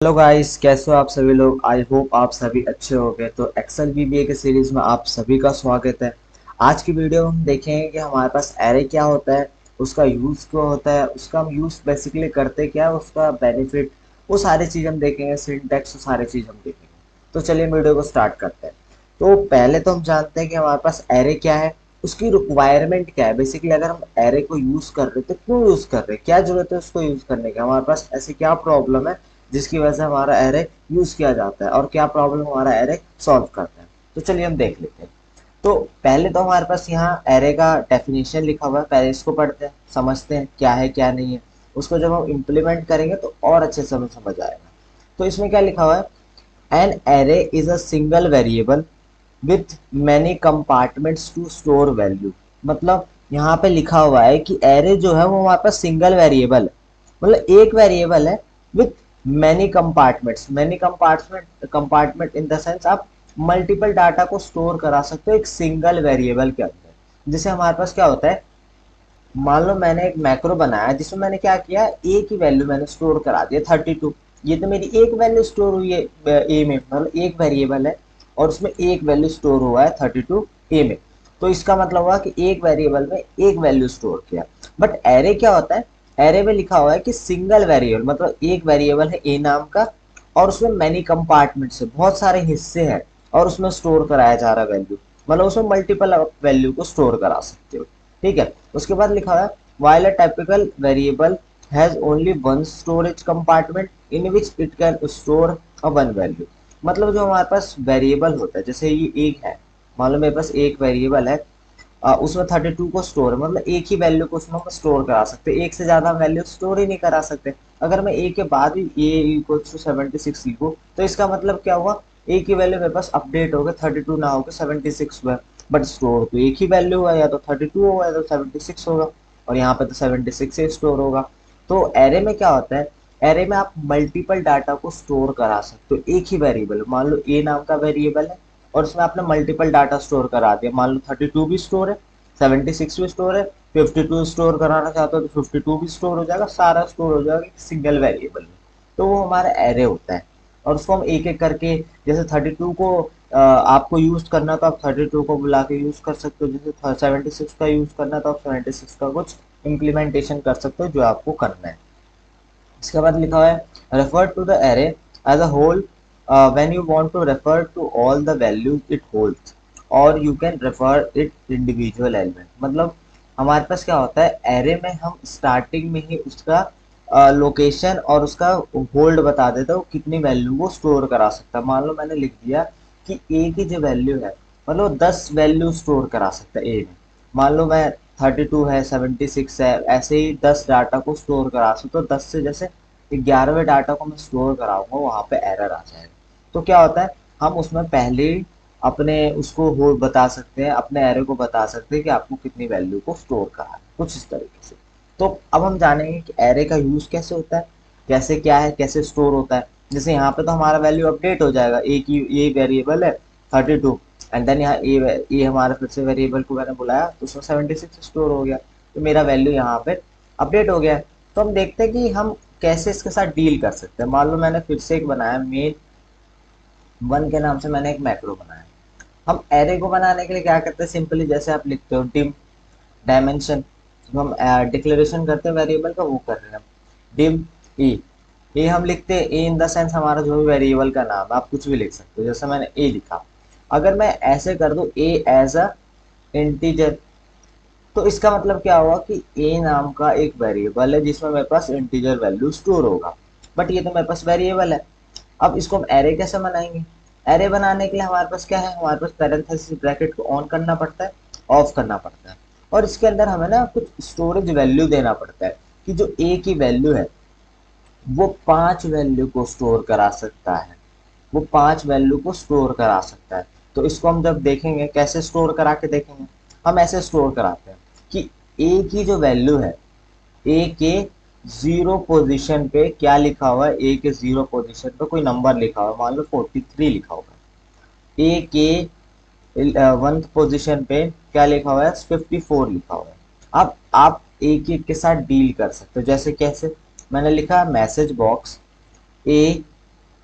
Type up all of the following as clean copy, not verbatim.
Hello guys, कैसे हो आप सभी लोग। आई होप आप सभी अच्छे होंगे। तो एक्सेल बीबीए के सीरीज में आप सभी का स्वागत है। आज की वीडियो में हम देखेंगे कि हमारे पास एरे क्या होता है, उसका यूज़ क्या होता है, उसका हम यूज़ बेसिकली करते क्या है, उसका बेनिफिट, वो सारी चीज़ हम देखेंगे, सिंटैक्स, वो सारी चीज़ हम देखेंगे। तो चलिए वीडियो को स्टार्ट करते हैं। तो पहले तो हम जानते हैं कि हमारे पास एरे क्या है, उसकी रिक्वायरमेंट क्या है। बेसिकली अगर हम एरे को यूज़ कर रहे हैं तो क्यों यूज़ कर रहे हैं, क्या जरूरत है उसको यूज़ करने की, हमारे पास ऐसी क्या प्रॉब्लम है जिसकी वजह से हमारा एरे यूज किया जाता है, और क्या प्रॉब्लम हमारा एरे सॉल्व करता है। तो चलिए हम देख लेते हैं। तो पहले तो हमारे पास यहाँ एरे का डेफिनेशन लिखा हुआ है, पहले इसको पढ़ते हैं, समझते हैं क्या है क्या नहीं है। उसको जब हम इम्प्लीमेंट करेंगे तो और अच्छे से हमें समझ आएगा। तो इसमें क्या लिखा हुआ है, an array is a single variable with many compartments to store value. मतलब यहाँ पे लिखा हुआ है कि एरे जो है वो हमारे पास सिंगल वेरिएबल है, मतलब एक वेरिएबल है with many compartments. Many compartment in the sense आप मल्टीपल डाटा को स्टोर करा सकते हो एक सिंगल वेरिएबल के अंदर। जैसे हमारे पास क्या होता है, मान लो मैंने एक मैक्रो बनाया जिसमें मैंने क्या किया, ए की वैल्यू मैंने स्टोर करा दिया 32। ये तो मेरी एक वैल्यू स्टोर हुई है ए में, मतलब एक वेरिएबल है और उसमें एक वैल्यू स्टोर हुआ है 32 ए में। तो इसका मतलब हुआ कि एक वेरिएबल में एक वैल्यू स्टोर किया। बट एरे क्या होता है, एरे में लिखा हुआ है कि सिंगल वेरिएबल, मतलब एक वेरिएबल है ए नाम का और उसमें मैनी कंपार्टमेंट से बहुत सारे हिस्से हैं और उसमें स्टोर कराया जा रहा है वैल्यू, मतलब उसमें मल्टीपल वैल्यू को स्टोर करा सकते हो। ठीक है। उसके बाद लिखा हुआ है while a typical variable has only one storage compartment in which it can store a one value। मतलब जो हमारे पास वेरिएबल होता है, जैसे ये एक है, मान लो मेरे पास एक वेरिएबल है, उसमें 32 को स्टोर, मतलब एक ही वैल्यू को उसमें हम स्टोर करा सकते हैं, एक से ज्यादा वैल्यू स्टोर ही नहीं करा सकते। अगर मैं ए के बाद भी ए इक्वल टू 76 लिखूं तो इसका मतलब क्या हुआ, ए की वैल्यू मेरे पास अपडेट हो गए, 32 ना होकर 76 हुआ। बट स्टोर तो एक ही वैल्यू हुआ, या तो 32 होगा या तो 76 होगा, और यहाँ पे तो 76 से स्टोर होगा। तो एरे में क्या होता है, एरे में आप मल्टीपल डाटा को स्टोर करा सकते हो एक ही वेरिएबल। मान लो ए नाम का वेरिएबल है और उसमें आपने मल्टीपल डाटा स्टोर करा दिया, मान लो 32 भी स्टोर है, 76 भी स्टोर है, 52 स्टोर कराना चाहते हो तो 52 भी स्टोर हो जाएगा, सारा स्टोर हो जाएगा एक सिंगल वेरिएबल में। तो वो हमारा एरे होता है। और उसको हम एक एक करके, जैसे 32 को आपको यूज करना तो आप 32 को बुला के यूज कर सकते हो, जैसे 76 का यूज करना तो आप 76 का कुछ इम्प्लीमेंटेशन कर सकते हो जो आपको करना है। इसके बाद लिखा हुआ है refer to the array as a whole when you want to refer to all the values it holds, और you can refer it individual element. मतलब हमारे पास क्या होता है, एरे में हम स्टार्टिंग में ही उसका लोकेशन और उसका होल्ड बता देता हूँ, कितनी वैल्यू वो स्टोर करा सकता है। मान लो मैंने लिख दिया कि ए की जो वैल्यू है, मतलब 10 वैल्यू स्टोर करा सकता है ए में। मान लो मैं 32 है, 76 है, ऐसे ही 10 डाटा को स्टोर करा सकते, तो 10 से जैसे 11वें डाटा को मैं स्टोर कराऊंगा वहां पे एरर आ जाएगा। तो क्या होता है, हम उसमें पहले ही अपने उसको हो बता सकते हैं, अपने एरे को बता सकते हैं कि आपको कितनी वैल्यू को स्टोर करा है, कुछ इस तरीके से। तो अब हम जानेंगे कि एरे का यूज कैसे होता है, कैसे क्या है, कैसे स्टोर होता है। जैसे यहाँ पे तो हमारा वैल्यू अपडेट हो जाएगा, ए की ये वेरिएबल है 32, एंड देन यहाँ ए हमारा फिर से वेरिएबल को मैंने बुलाया तो उसमें 76 स्टोर हो गया, तो मेरा वैल्यू यहाँ पे अपडेट हो गया है। तो हम देखते हैं कि हम कैसे इसके साथ डील कर सकते हैं। मान लो मैंने फिर से एक बनाया, मेन वन के नाम से मैंने एक मैक्रो बनाया। हम एरे को बनाने के लिए क्या करते हैं, सिंपली जैसे आप लिखते हो डिम डायमेंशन, जो हम डिक्लेरेशन करते हैं वेरिएबल का वो कर रहे हैं, डिम ई। ये हम लिखते हैं ए इन द सेंस हमारा जो भी वेरिएबल का नाम है, आप कुछ भी लिख सकते हो, जैसे मैंने ए लिखा। अगर मैं ऐसे कर दूं ए एज अ इंटीजर, तो इसका मतलब क्या हुआ कि ए नाम का एक वेरिएबल है जिसमें मेरे पास इंटीजर वैल्यू स्टोर होगा। बट ये तो मेरे पास वेरिएबल है। अब इसको हम एरे कैसे बनाएंगे, एरे बनाने के लिए हमारे पास क्या है, हमारे पास पैरेंथेसिस ब्रैकेट को ऑन करना पड़ता है, ऑफ करना पड़ता है, और इसके अंदर हमें ना कुछ स्टोरेज वैल्यू देना पड़ता है कि जो ए की वैल्यू है वो 5 वैल्यू को स्टोर करा सकता है, वो 5 वैल्यू को स्टोर करा सकता है। तो इसको हम जब देखेंगे कैसे स्टोर करा के देखेंगे, हम ऐसे स्टोर कराते हैं कि ए की जो वैल्यू है, ए के जीरो पोजीशन पे क्या लिखा हुआ है, ए के जीरो पोजीशन पे कोई नंबर लिखा हुआ है, मान लो 43 लिखा हुआ है। ए के वन पोजीशन पे क्या लिखा हुआ है, 54 लिखा हुआ है। अब आप एक एक के साथ डील कर सकते हो, जैसे कैसे, मैंने लिखा मैसेज बॉक्स ए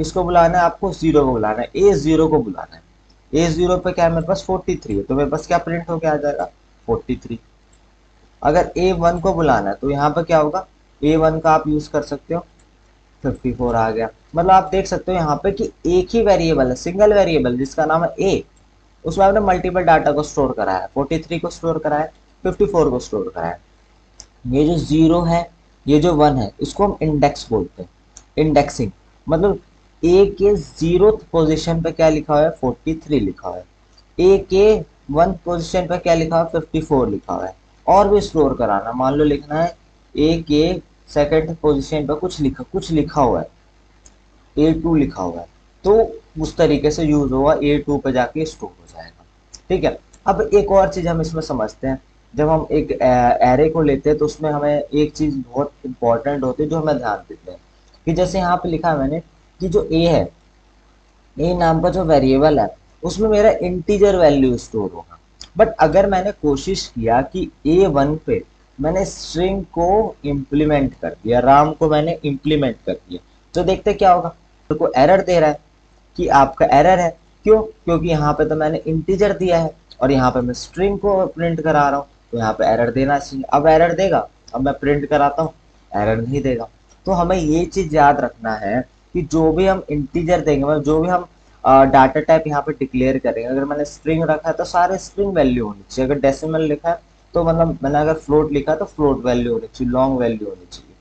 किसको बुलाना है आपको, जीरो को बुलाना है, ए जीरो को बुलाना है। ए जीरो पे क्या है मेरे पास 43 है, तो मेरे पास क्या प्रिंट होके आ जाएगा 43। अगर ए वन को बुलाना है तो यहाँ पे क्या होगा, ए वन का आप यूज कर सकते हो, 54 आ गया। मतलब आप देख सकते हो यहाँ पे कि एक ही वेरिएबल है, सिंगल वेरिएबल जिसका नाम है ए, उसमें आपने मल्टीपल डाटा को स्टोर करा है, 43 को स्टोर करा है, 54 को स्टोर करा है। ये जो जीरो है, ये जो वन है, इसको हम इंडेक्स बोलते हैं, इंडेक्सिंग। मतलब ए के जीरो पोजीशन पे क्या लिखा हुआ है 43 लिखा हुआ है, ए के वन पोजीशन पे क्या लिखा हुआ है 54 लिखा हुआ है। और भी स्टोर कराना, मान लो लिखना है ए के सेकंड पोजीशन पे कुछ लिखा हुआ है, ए टू लिखा हुआ है, तो उस तरीके से यूज होगा, ए टू पे जाके स्टोर हो जाएगा। ठीक है। अब एक और चीज हम इसमें समझते हैं, जब हम एक एरे को लेते हैं तो उसमें हमें एक चीज बहुत इंपॉर्टेंट होती है जो हमें ध्यान देते हैं, कि जैसे यहाँ पे लिखा है मैंने कि जो ए है, ए नाम का जो वेरिएबल है, उसमें मेरा इंटीजर वैल्यू स्टोर होगा। बट अगर मैंने कोशिश किया कि ए वन पे मैंने स्ट्रिंग को इम्प्लीमेंट कर दिया, राम को मैंने इम्प्लीमेंट कर दिया, तो देखते क्या होगा, मेरे को एरर दे रहा है कि आपका एरर है। क्यों? क्योंकि यहाँ पे तो मैंने इंटीजर दिया है और यहाँ पे मैं स्ट्रिंग को प्रिंट करा रहा हूँ, तो यहाँ पे एरर देना चाहिए। अब एरर देगा, अब मैं प्रिंट कराता हूँ, एरर नहीं देगा। तो हमें ये चीज याद रखना है कि जो भी हम इंटीजर देंगे, मतलब जो भी हम डाटा टाइप यहाँ पे डिक्लेयर करेंगे, अगर मैंने स्ट्रिंग रखा है तो सारे स्ट्रिंग वैल्यू होनी चाहिए, अगर डेसिमल लिखा है तो मतलब मैंने अगर फ्लोट लिखा है तो फ्लोट वैल्यू होनी चाहिए, लॉन्ग वैल्यू होनी चाहिए।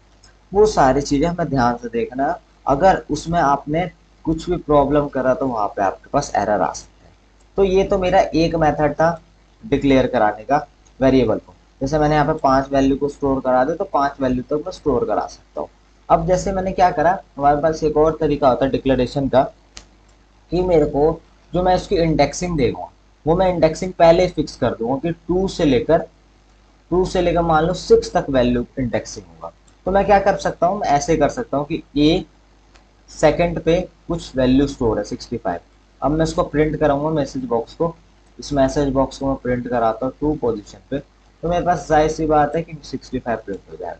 वो सारी चीजें हमें ध्यान से देखना है। अगर उसमें आपने कुछ भी प्रॉब्लम करा तो वहां पे आपके पास एरर आ सकता है। तो ये तो मेरा एक मेथड था डिक्लेयर कराने का वेरिएबल को। जैसे मैंने यहाँ पे 5 वैल्यू को स्टोर करा दे तो 5 वैल्यू तक मैं स्टोर करा सकता हूँ। अब जैसे मैंने क्या करा, हमारे पास एक और तरीका होता है डिक्लेरेशन का, कि मेरे को जो मैं इसकी इंडेक्सिंग देगा, वो मैं इंडेक्सिंग पहले फिक्स कर दूंगा कि टू से लेकर मान लो 6 तक वैल्यू इंडेक्सिंग होगा। तो मैं क्या कर सकता हूँ, मैं ऐसे कर सकता हूँ कि ए सेकंड पे कुछ वैल्यू स्टोर है 65। अब मैं इसको प्रिंट कराऊंगा मैसेज बॉक्स को, इस मैसेज बॉक्स को मैं प्रिंट कराता हूँ टू पोजीशन पे, तो मेरे पास जाहिर सी बात है कि 65 प्रिंट हो जाएगा।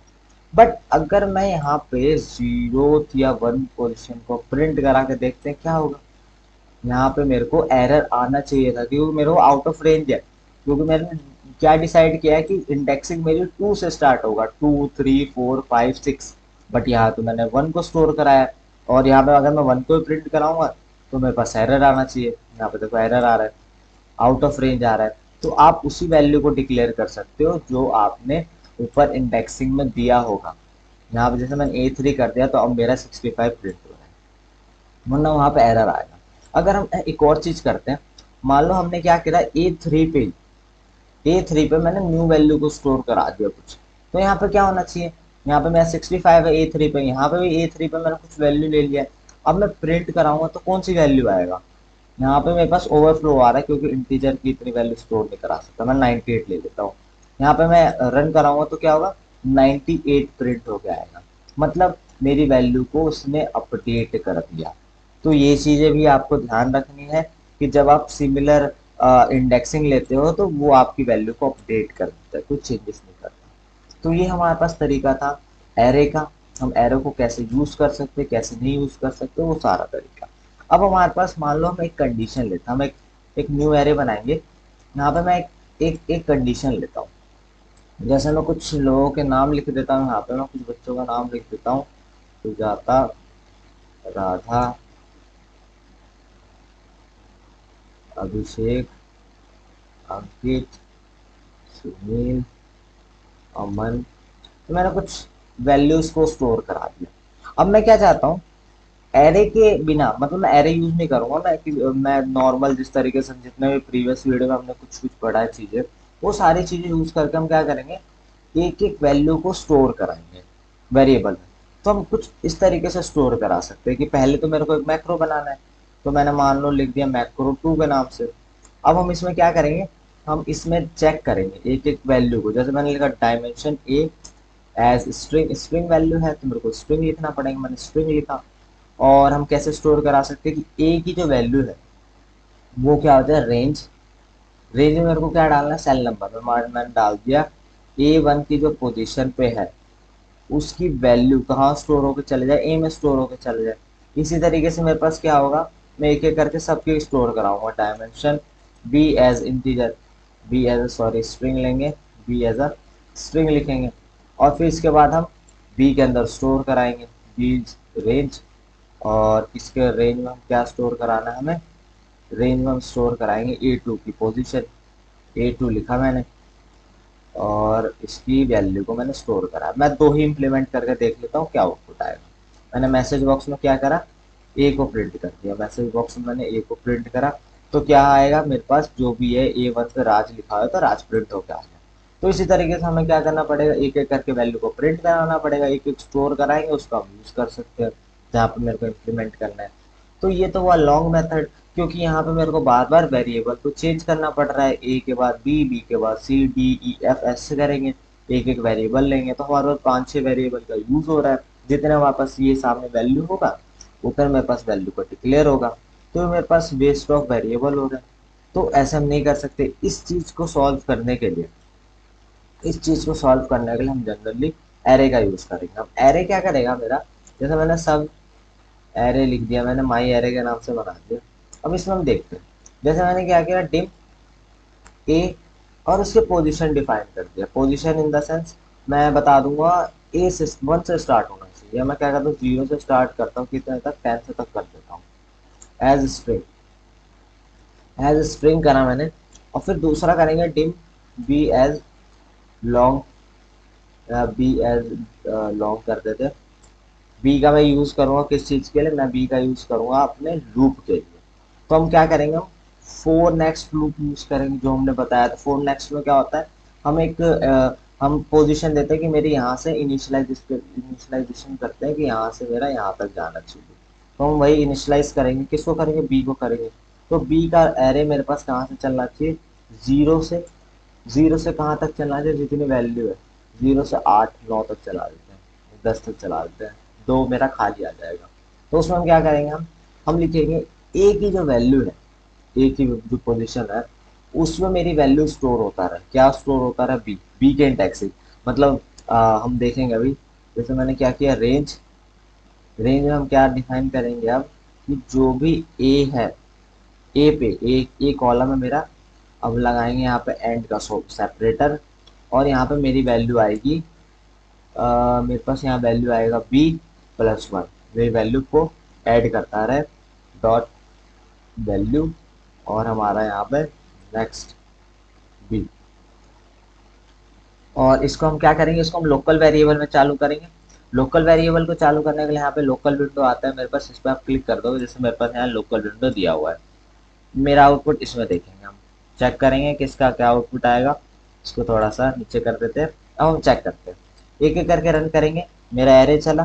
बट अगर मैं यहाँ पे जीरो या वन पोजीशन को प्रिंट करा के देखते हैं क्या होगा, यहाँ पे मेरे को एरर आना चाहिए था क्योंकि मेरे को आउट ऑफ रेंज है। क्योंकि मैंने क्या डिसाइड किया है कि इंडेक्सिंग मेरी टू से स्टार्ट होगा, 2 3 4 5 6, बट यहाँ तो मैंने वन को स्टोर कराया है। और यहाँ पे अगर मैं वन को प्रिंट कराऊंगा तो मेरे पास एरर आना चाहिए, यहाँ पे देखो एरर आ रहा है, आउट ऑफ रेंज आ रहा है। तो आप उसी वैल्यू को डिक्लेयर कर सकते हो जो आपने ऊपर इंडेक्सिंग में दिया होगा। यहाँ पे जैसे मैंने A3 कर दिया तो अब मेरा 65 प्रिंट हो रहा है, वरना वहां पे एरर आएगा। अगर हम एक और चीज करते हैं, मान लो हमने क्या करा ए थ्री पे मैंने न्यू वैल्यू को स्टोर करा दिया कुछ, तो यहाँ पे क्या होना चाहिए, यहाँ पे मेरा 65 है ए थ्री पे, यहाँ पे भी ए थ्री पे मैंने कुछ वैल्यू ले लिया है। अब मैं प्रिंट कराऊंगा तो कौन सी वैल्यू आएगा, यहाँ पे मेरे पास ओवरफ्लो आ रहा है क्योंकि इंटीजर की इतनी वैल्यू स्टोर नहीं करा सकता, मैं 98 ले लेता हूँ। यहाँ पे मैं रन कराऊंगा तो क्या होगा, 98 प्रिंट हो गया आएगा, मतलब मेरी वैल्यू को उसने अपडेट कर दिया। तो ये चीजें भी आपको ध्यान रखनी है कि जब आप सिमिलर इंडेक्सिंग लेते हो तो वो आपकी वैल्यू को अपडेट कर देता है, कुछ चेंजेस नहीं करता। तो ये हमारे पास तरीका था एरे का, हम एरे को कैसे यूज कर सकते कैसे नहीं यूज कर सकते वो सारा तरीका। अब हमारे पास मान लो हम एक कंडीशन लेते हैं, हम एक न्यू एरे बनाएंगे। यहाँ पे मैं एक कंडीशन लेता हूँ, जैसे मैं कुछ लोगों के नाम लिख देता हूँ, यहाँ पे मैं कुछ बच्चों का नाम लिख देता हूँ, सुजाता, राधा, अभिषेक, अंकित, सुनील, अमन। तो मैंने कुछ वैल्यूज को स्टोर करा दिया। अब मैं क्या चाहता हूँ, एरे के बिना, मतलब मैं एरे यूज नहीं करूंगा, मैं नॉर्मल जिस तरीके से जितने भी प्रीवियस वीडियो में हमने कुछ कुछ पढ़ा है चीजें, वो सारी चीजें यूज करके हम क्या करेंगे, एक एक वैल्यू को स्टोर कराएंगे वेरिएबल में। तो हम कुछ इस तरीके से स्टोर करा सकते हैं कि पहले तो मेरे को एक मैक्रो बनाना है, तो मैंने मान लो लिख दिया मैक्रो टू के नाम से। अब हम इसमें क्या करेंगे, हम इसमें चेक करेंगे एक एक वैल्यू को, जैसे मैंने लिखा dimension A as string, string value है तो मेरे को स्ट्रिंग लिखना पड़ेगा, मैंने स्ट्रिंग लिखा। और हम कैसे स्टोर करा सकते हैं कि ए की जो वैल्यू है वो क्या होता है रेंज, रेंज में मेरे को क्या डालना है सेल नंबर में, मैंने डाल दिया ए वन की जो पोजीशन पे है उसकी वैल्यू कहाँ स्टोर होकर चले जाए, ए में स्टोर होकर चले जाए। इसी तरीके से मेरे पास क्या होगा, मैं एक एक करके सबके स्टोर कराऊंगा। Dimension B as integer, B as sorry string लेंगे, बी एज अ स्ट्रिंग लिखेंगे, और फिर इसके बाद हम बी के अंदर स्टोर कराएंगे बी रेंज, और इसके रेंज में हम क्या स्टोर कराना है हमें, रेंज में हम स्टोर कराएंगे A2 की पोजीशन, A2 लिखा मैंने, और इसकी वैल्यू को मैंने स्टोर करा। मैं दो ही इम्प्लीमेंट करके देख लेता हूँ क्या आउटपुट आएगा। मैंने मैसेज बॉक्स में क्या करा, ए को प्रिंट कर दिया, मैसेज बॉक्स में मैंने ए को प्रिंट करा, तो क्या आएगा मेरे पास जो भी है A1 पे राज लिखा हुआ है तो राज प्रिंट होकर आ गया। तो इसी तरीके से हमें क्या करना पड़ेगा, एक एक करके वैल्यू को प्रिंट कराना पड़ेगा, एक एक स्टोर कराएंगे, उसको हम यूज कर सकते हैं जहाँ पे मेरे को इम्प्लीमेंट करना है। तो ये तो हुआ लॉन्ग मेथड, क्योंकि यहाँ पे मेरे को बार बार वेरिएबल को चेंज करना पड़ रहा है, ए के बाद बी, बी के बाद सी, डी, ई, एफ, ऐसे करेंगे, एक एक वेरिएबल लेंगे तो हमारे पास 5-6 वेरिएबल का यूज हो रहा है। जितने हमारे पास ये सामने वैल्यू होगा उतना मेरे पास वैल्यू को डिक्लेयर होगा, तो मेरे पास वेस्ट ऑफ वेरिएबल हो रहा है। तो ऐसे हम नहीं कर सकते। इस चीज को सॉल्व करने के लिए, इस चीज को सॉल्व करने के लिए हम जनरली एरे का यूज करेंगे। अब एरे क्या करेगा मेरा, जैसे मैंने सब एरे लिख दिया, मैंने माई एरे के नाम से बना दिया। अब इसमें हम देखते हैं, जैसे मैंने क्या किया, डिम ए और उसके पोजीशन डिफाइन कर दिया। पोजीशन इन द सेंस मैं बता दूंगा ए से 1 से स्टार्ट होना चाहिए, मैं क्या करता हूँ 0 से स्टार्ट करता हूँ, कितने तक 10 से तक कर देता हूँ एज स्ट्रिंग, एज स्ट्रिंग करा मैंने। और फिर दूसरा करेंगे dim B as long, B as long कर देते हैं। बी का मैं यूज करूंगा किस चीज के लिए, मैं बी का यूज करूंगा अपने लूप के लिए। तो हम क्या करेंगे, हम फोर नेक्स्ट लूप यूज करेंगे जो हमने बताया था। फोर नेक्स्ट में क्या होता है, हम एक हम पोजीशन देते हैं कि मेरी यहाँ से इनिशियलाइजेशन करते हैं कि यहाँ से मेरा यहाँ तक जाना चाहिए, तो हम वही इनिशियलाइज करेंगे, किसको करेंगे, बी को करेंगे। तो बी का एरे मेरे पास कहाँ से चलना चाहिए, जीरो से, जीरो से कहाँ तक चलना चाहिए, जितनी वैल्यू है 0 से 8 9 तक चला देते हैं, 10 तक चला देते हैं, दो मेरा खाली आ जाएगा। तो उसमें हम क्या करेंगे, हम लिखेंगे ए की जो वैल्यू है, ए की जो पोजीशन है उसमें मेरी वैल्यू स्टोर होता रहे। क्या स्टोर होता रहा, बी, बी के इंडेक्स से। मतलब हम देखेंगे अभी, जैसे मैंने क्या किया, रेंज, रेंज में हम क्या डिफाइन करेंगे अब, कि जो भी ए है, ए पे ए कॉलम है मेरा, अब लगाएंगे यहाँ पे एंड का सेपरेटर, और यहाँ पे मेरी वैल्यू आएगी, मेरे पास यहाँ वैल्यू आएगा बी प्लस 1, मेरी वैल्यू को ऐड करता रहे, डॉट वैल्यू, और हमारा यहाँ पे नेक्स्ट बी। और इसको हम क्या करेंगे, इसको हम लोकल वेरिएबल में चालू करेंगे। लोकल वेरिएबल को चालू करने के लिए यहाँ पे लोकल विंडो आता है मेरे पास, इस पर आप क्लिक कर दो, जैसे मेरे पास यहाँ लोकल विंडो दिया हुआ है। मेरा आउटपुट इसमें देखेंगे हम, चेक करेंगे किसका क्या आउटपुट आएगा। इसको थोड़ा सा नीचे कर देते हैं। अब हम चेक करते हैं, एक एक करके रन करेंगे। मेरा एरे चला,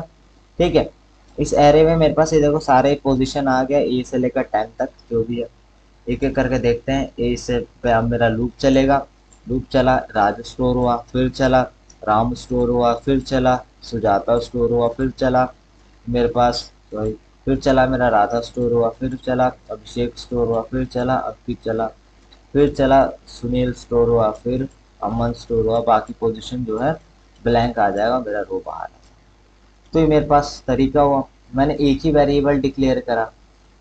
ठीक है। इस एरे में मेरे पास ये देखो सारे पोजीशन आ गया, ए से लेकर 10 तक जो भी है। एक एक करके देखते हैं, ए से पे अब मेरा लूप चलेगा, लूप चला, राज स्टोर हुआ, फिर चला, राम स्टोर हुआ, फिर चला, सुजाता स्टोर हुआ, फिर चला मेरे पास, सॉरी, फिर चला मेरा राधा स्टोर हुआ, फिर चला अभिषेक स्टोर हुआ, फिर चला अंकित चला, फिर चला सुनील स्टोर हुआ, फिर अमन स्टोर हुआ। बाकी पोजीशन जो है ब्लैंक आ जाएगा, मेरा रो बाहर है। तो ये मेरे पास तरीका हुआ, मैंने एक ही वेरिएबल डिक्लेयर करा,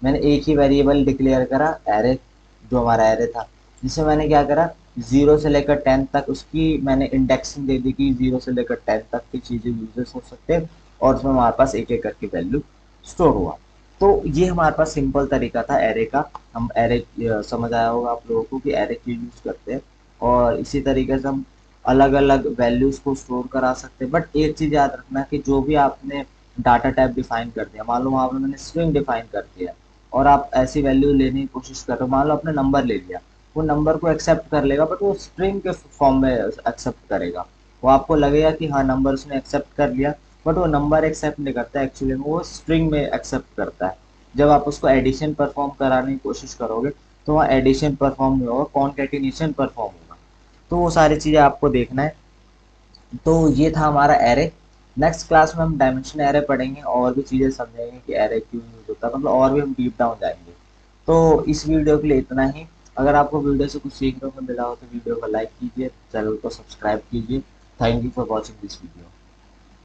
मैंने एक ही वेरिएबल डिक्लेयर करा एरे, जो हमारा एरे था, जिसमें मैंने क्या करा, 0 से लेकर 10 तक उसकी मैंने इंडेक्सिंग दे दी कि 0 से लेकर 10 तक की चीज़ें यूजर्स हो सकते हैं, और उसमें हमारे पास एक एक करके वैल्यू स्टोर हुआ। तो ये हमारे पास सिंपल तरीका था एरे का। हम एरे, समझ आया होगा आप लोगों को कि एरे क्यों यूज करते हैं, और इसी तरीके से हम अलग अलग वैल्यूज को स्टोर करा सकते हैं। बट एक चीज याद रखना कि जो भी आपने डाटा टाइप डिफाइन कर दिया, मान लो वहां पर मैंने स्ट्रिंग डिफाइन कर दिया, और आप ऐसी वैल्यू लेने की कोशिश कर रहे हो, मान लो आपने नंबर ले लिया, वो नंबर को एक्सेप्ट कर लेगा, बट वो स्ट्रिंग के फॉर्म में एक्सेप्ट करेगा। वो आपको लगेगा कि हाँ नंबर उसने एक्सेप्ट कर लिया, बट वो नंबर एक्सेप्ट नहीं करता, एक्चुअली वो स्ट्रिंग में एक्सेप्ट करता है। जब आप उसको एडिशन परफॉर्म कराने की कोशिश करोगे तो वहाँ एडिशन परफॉर्म नहीं होगा, कॉन्केटिनेशन परफॉर्म होगा। तो वो सारी चीज़ें आपको देखना है। तो ये था हमारा एरे। नेक्स्ट क्लास में हम डायमेंशन एरे पढ़ेंगे और भी चीज़ें समझेंगे कि एरे क्यों यूज होता है, मतलब और भी हम डीप डाउन जाएंगे। तो इस वीडियो के लिए इतना ही। अगर आपको वीडियो से कुछ सीखने को मिला हो तो वीडियो को लाइक कीजिए, चैनल को सब्सक्राइब कीजिए। Thank you for watching this video.